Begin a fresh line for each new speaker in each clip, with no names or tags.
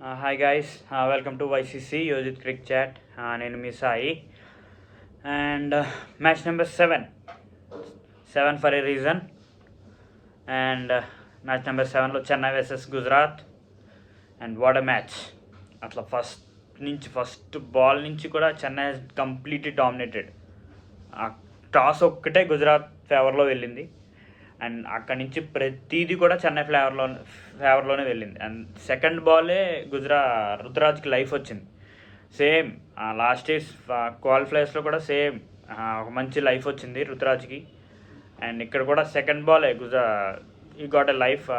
Hi guys, welcome to YCC Yojit Cricket Chat. Nenu me Sai and match number 7 for a reason. And match number 7లో Chennai versus Gujarat. And what a match. అట్లా first ball నుంచి కూడా Chennai completely dominated. Toss ఒక్కటే గుజరాత్ ఫేవర్లో వెళ్ళింది. And అక్కడి నుంచి ప్రతిదీ కూడా చెన్నై ఫేవర్లోనే వెళ్ళింది. అండ్ సెకండ్ బాలే రుతురాజ్కి లైఫ్ వచ్చింది. సేమ్ లాస్ట్ ఇయర్స్ క్వాలిఫైర్స్లో కూడా సేమ్ ఒక మంచి లైఫ్ వచ్చింది రుతురాజ్కి. అండ్ ఇక్కడ కూడా సెకండ్ బాలే ఈ got a life.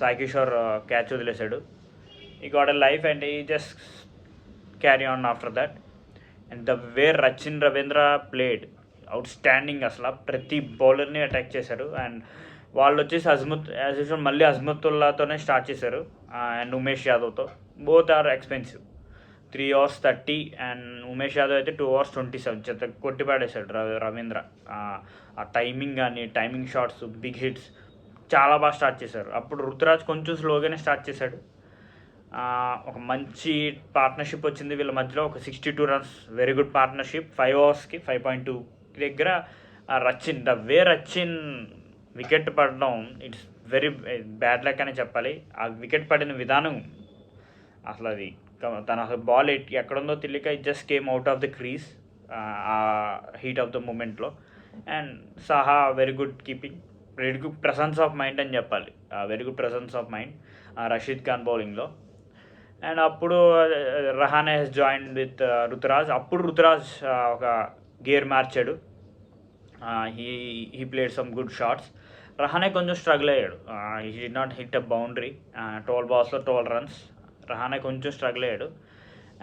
Sai Kishore catch వదిలేశాడు. ఈ గాట్ ఎ లైఫ్ అండ్ ఈ just carry on after that. And the way Rachin Ravindra played out standing. అసలు ప్రతి బౌలర్ని అటాక్ చేశారు. అండ్ వాళ్ళు వచ్చేసి యాజ్ యూజువల్ మళ్ళీ అజ్మతుల్లాతోనే స్టార్ట్ చేశారు అండ్ ఉమేష్ యాదవ్తో. Both are expensive. 3 hours 30 and Umesh Yadav అయితే 2 hours 27 చెత్త కొట్టి పాడేశాడు రవీంద్ర. ఆ టైమింగ్ కానీ టైమింగ్ షాట్స్, బిగ్ హిట్స్ చాలా బాగా స్టార్ట్ చేశారు. అప్పుడు రుతురాజ్ కొంచెం స్లోగానే స్టార్ట్ చేశాడు. ఒక మంచి పార్ట్నర్షిప్ వచ్చింది వీళ్ళ మధ్యలో. ఒక 62 runs, వెరీ గుడ్ పార్ట్నర్షిప్. 5 oversకి 5.2 దగ్గర Rachin, the way Rachin wicket పడడం ఇట్స్ వెరీ బ్యాడ్ లక్ అని చెప్పాలి. ఆ వికెట్ పడిన విధానం అసలు అది తన బాల్ ఎక్కడుందో తెలియక it just came out of the crease ఆ హీట్ ఆఫ్ ద మూమెంట్లో. And Saha very good keeping, very good presence of mind అని చెప్పాలి. Very good presence of mind Rashid Khan బౌలింగ్లో. అండ్ అప్పుడు Rahane he's join with Ruturaj. అప్పుడు రుతురాజ్ ఒక గేర్ మార్చాడు. He played some good shots. Rahane కొంచెం స్ట్రగుల్ అయ్యాడు. He did not hit a boundary. 12 balls 12 runs. Rahane కొంచెం స్ట్రగుల్ అయ్యాడు.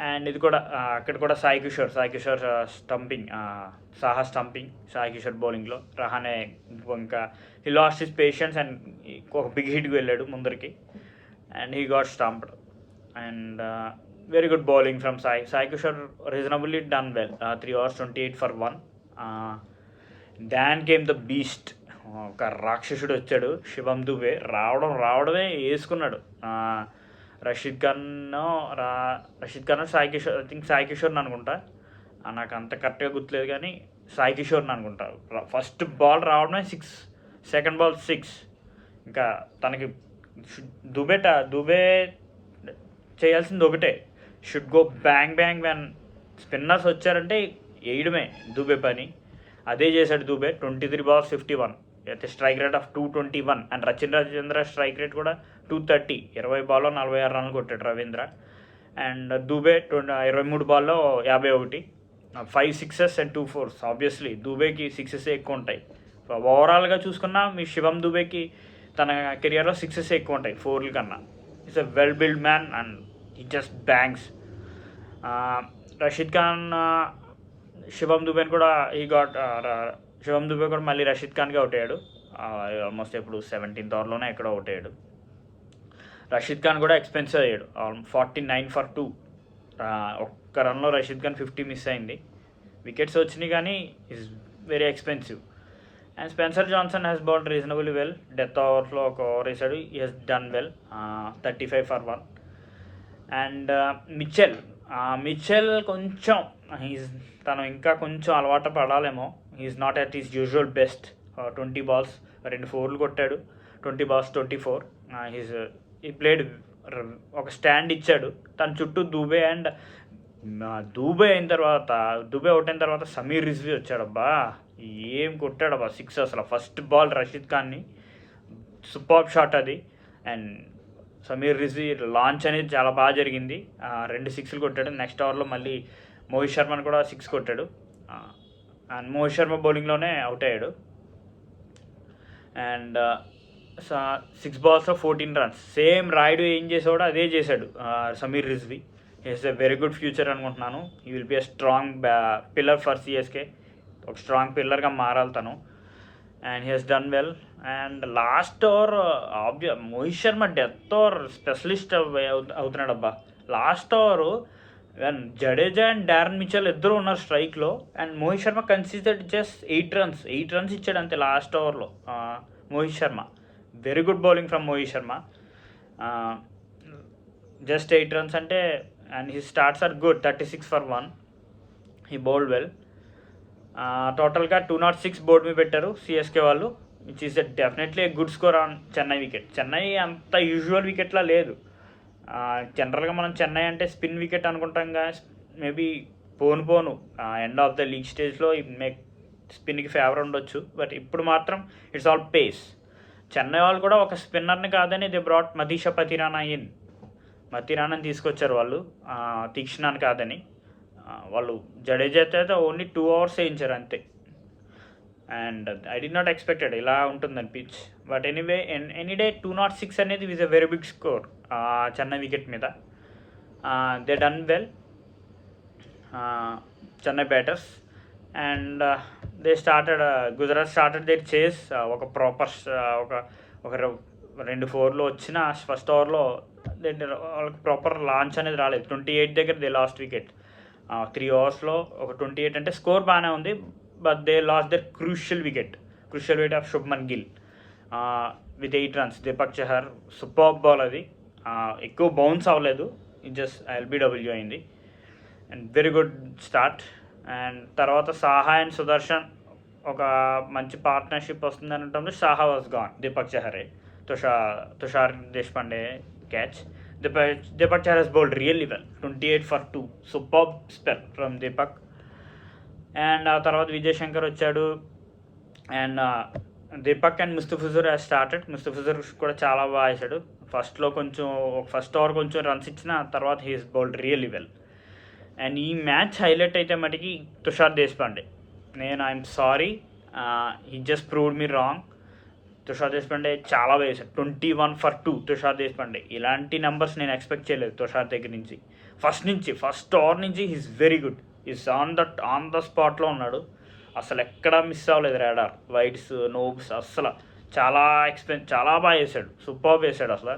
అండ్ ఇది కూడా అక్కడ కూడా సాయి కిషోర్ స్టంపింగ్, సాహా స్టంపింగ్, సాయి కిషోర్ బౌలింగ్లో. రహానే ఇంకా he lost his patience and ఒక బిగ్ హిట్కి వెళ్ళాడు ముందరికి. And he got stumped. And very good bowling from Sai Kishore. Reasonably done well. 3 hours 28 for 1. Than came the beast. ఒక రాక్షసుడు వచ్చాడు శివం దుబే. రావడమే వేసుకున్నాడు. రషీద్ ఖాన్ సాయి కిషోర్, ఐ థింక్ సాయి కిషోర్ని అనుకుంటా, నాకు అంత కరెక్ట్గా గుర్తులేదు కానీ సాయి కిషోర్ని అనుకుంటా. ఫస్ట్ బాల్ రావడమే 6, సెకండ్ బాల్ 6. ఇంకా తనకి దుబే చేయాల్సింది ఒకటే, should go bang when spinners వచ్చారంటే వేయడమే దుబే పని. అదే చేశాడు దుబే. 23 balls 51, అయితే strike rate of 221. And Ravindra strike rate కూడా 230. 20 balls 46 runs కొట్టాడు Ravindra. And Dube 23 balls 51. 5 sixes and 2 fours. Obviously దుబేకి 6s ఎక్కువ ఉంటాయి. ఓవరాల్గా చూసుకున్నా మీ శివం దుబేకి తన కెరియర్లో 6s ఎక్కువ ఉంటాయి 4 కన్నా. It's a well build man and he just bangs. Rashid Khan Shivam దుబేని కూడా శివం దుబే కూడా మళ్ళీ రషీద్ ఖాన్కి అవుట్ అయ్యాడు. ఆల్మోస్ట్ ఇప్పుడు 17th overలోనే ఎక్కడో అవుట్ అయ్యాడు. రషీద్ ఖాన్ కూడా ఎక్స్పెన్సివ్ అయ్యాడు. 49 for 2. ఒక్క రన్లో రషీద్ ఖాన్ 50 మిస్ అయింది. వికెట్స్ వచ్చినాయి కానీ is very expensive. And Spencer Johnson has bowled reasonably well. Death ఓవర్లో ఒక ఓవర్ వేసాడు. He has done well. 35 for 1. And Mitchell కొంచెం తను ఇంకా కొంచెం అలవాటు పడాలేమో. He is not at is usual best. 20 balls 2 4 కొట్టాడు. 20 balls 24. ఈ ప్లేడ్ ఒక స్టాండ్ ఇచ్చాడు. తన చుట్టూ దుబే అండ్ దుబే అవుట్ అయిన తర్వాత సమీర్ రిజ్వీ వచ్చాడబ్బా. ఏం కొట్టాడబ్బా 6 అసలు. ఫస్ట్ బాల్ రషీద్ ఖాన్ని సూపర్బ్ షాట్ అది. అండ్ సమీర్ రిజ్వీ లాంచ్ అనేది చాలా బాగా జరిగింది. 2 6 కొట్టాడు. నెక్స్ట్ ఓవర్లో మళ్ళీ మోహిత్ శర్మని కూడా 6 కొట్టాడు. అండ్ మోహిత్ శర్మ బౌలింగ్లోనే అవుట్ అయ్యాడు. And 6 balls 14 runs. Same Rayudu ఏం చేసాడో అదే చేశాడు Sameer Rizvi. He's a very good future అనుకుంటున్నాను. He will be a strong pillar for CSK. ఒక స్ట్రాంగ్ పిల్లర్గా మారాలి తను. And he has done well. And last over Mohit Sharma death over specialist అవుతున్నాడు అబ్బా. Last over Jadeja and Darren Mitchell ఇద్దరు ఉన్నారు స్ట్రైక్లో. And Mohit Sharma considered just 8 runs ఇచ్చాడు అంతే లాస్ట్ ఓవర్లో. Mohit Sharma very good bowling from Mohit Sharma. Just 8 runs అంటే, and his stats are good. 36 for 1. He bowled well. టోటల్గా 206 బోర్డు మీద పెట్టారు సిఎస్కే వాళ్ళు, which is definitely a good score on Chennai wicket. Chennai అంత యూజువల్ వికెట్లా లేదు. జనరల్గా మనం చెన్నై అంటే స్పిన్ వికెట్ అనుకుంటాం కానీ maybe phone end of the league స్టేజ్లో స్పిన్కి ఫేవర్ ఉండొచ్చు. బట్ ఇప్పుడు మాత్రం ఇట్స్ ఆల్ పేస్. చెన్నై వాళ్ళు కూడా ఒక స్పిన్నర్ని కాదని దే బ్రాట్ మదీషా పతిరానా ఇన్. మతిరానాని తీసుకొచ్చారు వాళ్ళు, తీక్షణాన్ని కాదని. వాళ్ళు జడేజా అయితే ఓన్లీ 2 hours వేయించారు అంతే. And I did not expected ఇలా ఉంటుందని పిచ్. బట్ ఎనీవే ఎనీడే 206 అనేది is a very big score Chennai wicket మీద. They done well Chennai batters. And they started Gujarat started their chase. ఒక ప్రాపర్ ఒక 2-4 వచ్చిన ఫస్ట్ ఓవర్లో వాళ్ళకి ప్రాపర్ లాంచ్ అనేది రాలేదు. 28 దగ్గర దే లాస్ట్ వికెట్. 3 hours ఒక 28 అంటే స్కోర్ బాగానే ఉంది. But they lost the crucial wicket of Shubman Gill with 8 runs. Deepak Chahar super ball అది, ఎక్కువ బౌన్స్ అవ్వలేదు, జస్ట్ ఎల్బిడబ్ల్యూ అయింది. And very good start. And తర్వాత సాహా అండ్ సుదర్శన్ ఒక మంచి పార్ట్నర్షిప్ వస్తుంది అనటంలో సాహా వాజ్ గాన్. దీపక్ చహరే Tushar Deshpande catch. Deepak Chahar has bowled really well. 28 for 2. Superb spell from Deepak. And ఆ తర్వాత విజయ్ శంకర్ వచ్చాడు. And Deepak and Mustafizur has started. Mustafizur కూడా చాలా బాగా వేసాడు. ఫస్ట్ ఓవర్ కొంచెం రన్స్ ఇచ్చిన తర్వాత he's bowled really well. And ఈ మ్యాచ్ హైలైట్ అయితే మటుకి Tushar Deshpande. I'm sorry, he just proved me wrong. Tushar Deshpande చాలా వేసాడు. 21 for 2 తుషార్ దేశపాండే. ఇలాంటి నెంబర్స్ నేను ఎక్స్పెక్ట్ చేయలేదు తుషార్ దగ్గర నుంచి. ఫస్ట్ ఓవర్ నుంచి he's very good. Is on the స్పాట్లో ఉన్నాడు. అసలు ఎక్కడ మిస్ అవ్వలేదు. రాడార్ వైడ్స్ నోబ్స్ అస్సలు చాలా బాగా వేసాడు. సూపర్ వేసాడు అసలు.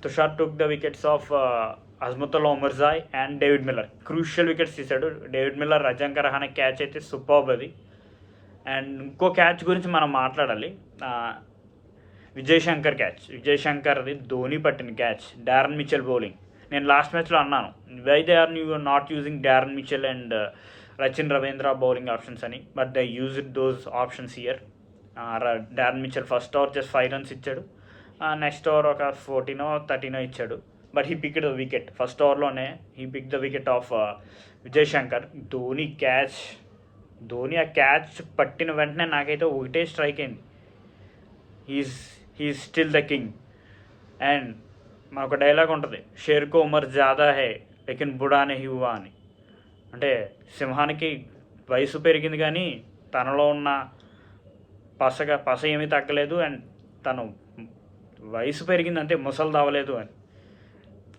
Tushar took the wickets of Azmatullah Omarzai and David Miller. Crucial wickets తీశాడు. David Miller Ajinkya Rahane catch అయితే సూపర్ అది. అండ్ ఇంకో క్యాచ్ గురించి మనం మాట్లాడాలి, విజయ్ శంకర్ది ధోని పట్టిన క్యాచ్. Darren Mitchell bowling. నేను లాస్ట్ మ్యాచ్లో అన్నాను, why they are not using Darren Mitchell and Rachin Ravindra bowling options అని. But they used those options here. Darren Mitchell first over just 5 runs ఇచ్చాడు. నెక్స్ట్ ఓవర్ ఒక 14-13 ఇచ్చాడు. But he picked the wicket. First ఓవర్లోనే he pick the wicket of Vijay Shankar. Dhoni ఆ catch పట్టిన వెంటనే నాకైతే ఒకటే స్ట్రైక్ అయింది, he is still the king. And మాకు డైలాగ్ ఉంటుంది, షేర్కో ఉమర్ జాదా హే లేకిన్ బుడానే హువా అని. అంటే సింహానికి వయసు పెరిగింది కానీ తనలో ఉన్న పస ఏమీ తగ్గలేదు. అండ్ తను వయసు పెరిగింది అంతే, ముసలు తవ్వలేదు అని.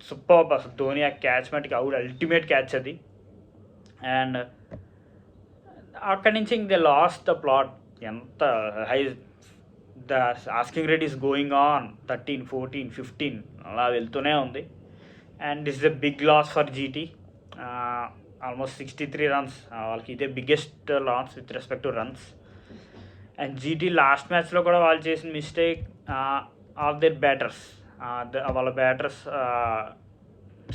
సూపర్ అసలు ధోని ఆ క్యాచ్ మటుకి అల్టిమేట్ క్యాచ్ అది. అండ్ అక్కడి నుంచి ఇంక దే లాస్ట్ ద ప్లాట్. ఎంత the asking rate is going on 13, 14, 15 అలా వెళ్తూనే ఉంది. And this is a big loss for GT. Almost 63 runs. వాళ్ళకి ఇదే biggest loss with respect to runs. And GT last మ్యాచ్లో కూడా వాళ్ళు చేసిన మిస్టేక్ ఆఫ్ దేర్ బ్యాటర్స్. వాళ్ళ బ్యాటర్స్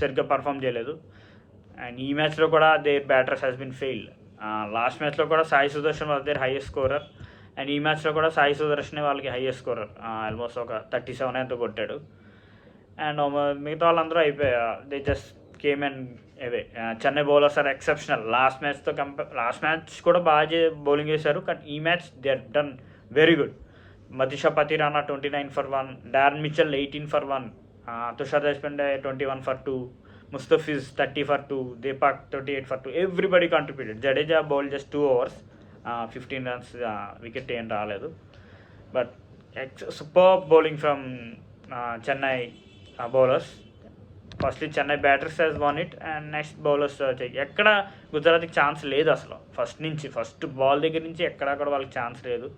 సరిగ్గా పర్ఫామ్ చేయలేదు. అండ్ ఈ మ్యాచ్లో కూడా their batters has been failed. Last మ్యాచ్లో కూడా Sai Sudarshan was their highest scorer. And ఈ మ్యాచ్లో కూడా సాయి సుదర్శనే వాళ్ళకి హైయెస్ట్ స్కోరర్. ఆల్మోస్ట్ ఒక 37 ఎంతో కొట్టాడు. అండ్ మిగతా వాళ్ళందరూ అయిపోయా. They just came and away. Chennai bowlers are exceptional. Last match కూడా బాగా బౌలింగ్ చేశారు. కానీ ఈ match they are done very good. Matheesha Pathirana 29 for 1, Darren Mitchell 18 for 1, Tushar Deshpande 21 for 2, Mustafiz 30 for 2, Deepak 38 for 2. Everybody contributed. Jadeja bowl just 2 overs, 15 runs, wicket ఏం రాలేదు. But super bowling from Chennai bowlers. Firstly Chennai batters has won it and next bowlers ఎక్కడ గుజరాత్కి chance లేదు అసలు. First ball దగ్గర నుంచి ఎక్కడా కూడా వాళ్ళకి ఛాన్స్ లేదు.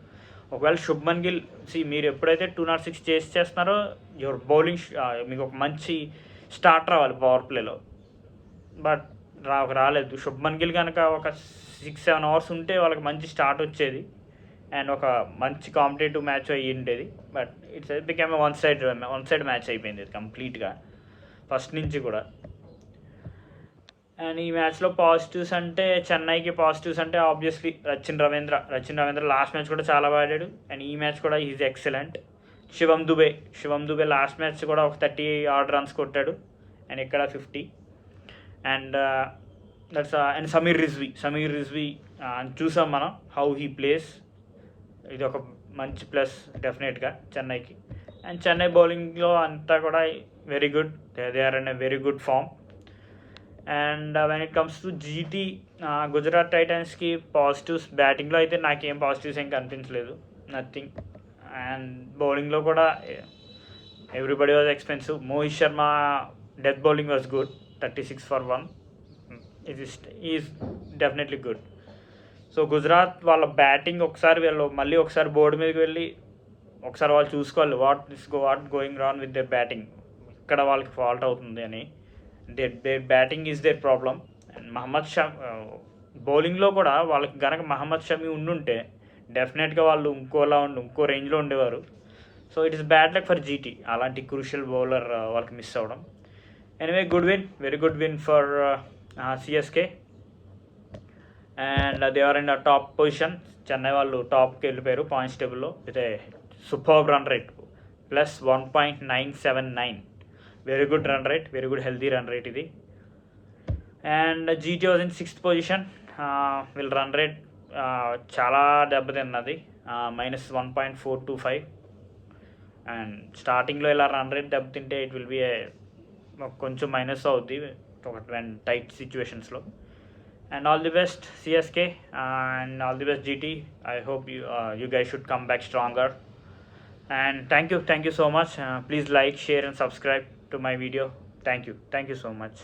ఒకవేళ శుభ్మన్ గిల్ మీరు ఎప్పుడైతే 206 చేస్తున్నారో యువర్ బౌలింగ్ మీకు ఒక మంచి స్టార్ట్ రావాలి పవర్ ప్లేలో. బట్ రాలేదు. శుభ్మన్ గిల్ కనుక ఒక 6-7 hours ఉంటే వాళ్ళకి మంచి స్టార్ట్ వచ్చేది అండ్ ఒక మంచి కాంపిటేటివ్ మ్యాచ్ అయ్యి ఉండేది. But it's become one side match అయిపోయింది ఇది కంప్లీట్గా. ఫస్ట్ నుంచి కూడా. అండ్ ఈ మ్యాచ్లో పాజిటివ్స్ అంటే చెన్నైకి పాజిటివ్స్ అంటే obviously Rachin Ravindra last match కూడా చాలా బాగా ఆడాడు. అండ్ ఈ మ్యాచ్ కూడా is excellent. Shivam Dube last match కూడా ఒక 30 odd runs కొట్టాడు అండ్ ఇక్కడ 50. అండ్ అండ్ సమీర్ రిజ్వీ చూసాం మనం హౌ హీ ప్లేస్. ఇది ఒక మంచి ప్లస్ డెఫినెట్గా చెన్నైకి. అండ్ చెన్నై బౌలింగ్లో అంతా కూడా very good, they are in a very good form. And when it comes to GT, Gujarat టైటన్స్కి పాజిటివ్స్ బ్యాటింగ్లో అయితే నాకేం పాజిటివ్స్ ఏం కనిపించలేదు, నథింగ్. అండ్ బౌలింగ్లో కూడా everybody was expensive. Mohit Sharma death bowling was good, 36 for 1. ఇది is definitely good. So Gujarat వాళ్ళ బ్యాటింగ్ మళ్ళీ ఒకసారి బోర్డు మీదకి వెళ్ళి ఒకసారి వాళ్ళు చూసుకోవాలి what going wrong with their batting, ఇక్కడ వాళ్ళకి ఫాల్ట్ అవుతుంది అని. Their batting is their problem. And Mohammed Shami బౌలింగ్లో కూడా వాళ్ళకి కనుక మహమ్మద్ షమి ఉండుంటే డెఫినెట్గా వాళ్ళు ఇంకో రేంజ్లో ఉండేవారు. So it is bad luck for GT, అలాంటి క్రూషియల్ బౌలర్ వాళ్ళకి మిస్ అవ్వడం. Anyway good win, very good win for CSK. And they are in the top position. Chennai వాళ్ళు టాప్కి వెళ్ళిపోయారు పాయింట్స్ టేబుల్లో with a superb run rate plus 1.979. Very good run rate, very good healthy run rate ఇది. And GT was in 6th position. వీళ్ళ run rate చాలా దెబ్బతిన్నది, -1.425. And స్టార్టింగ్లో ఇలా రన్ రేట్ దెబ్బతింటే ఇట్ విల్ బి కొంచెం మైనస్ అవుద్ది ఒక టైట్ సిచ్యువేషన్స్లో. And all the best CSK and all the best GT. I hope you guys should come back stronger. And thank you so much. Please like, share and subscribe to my video. Thank you so much.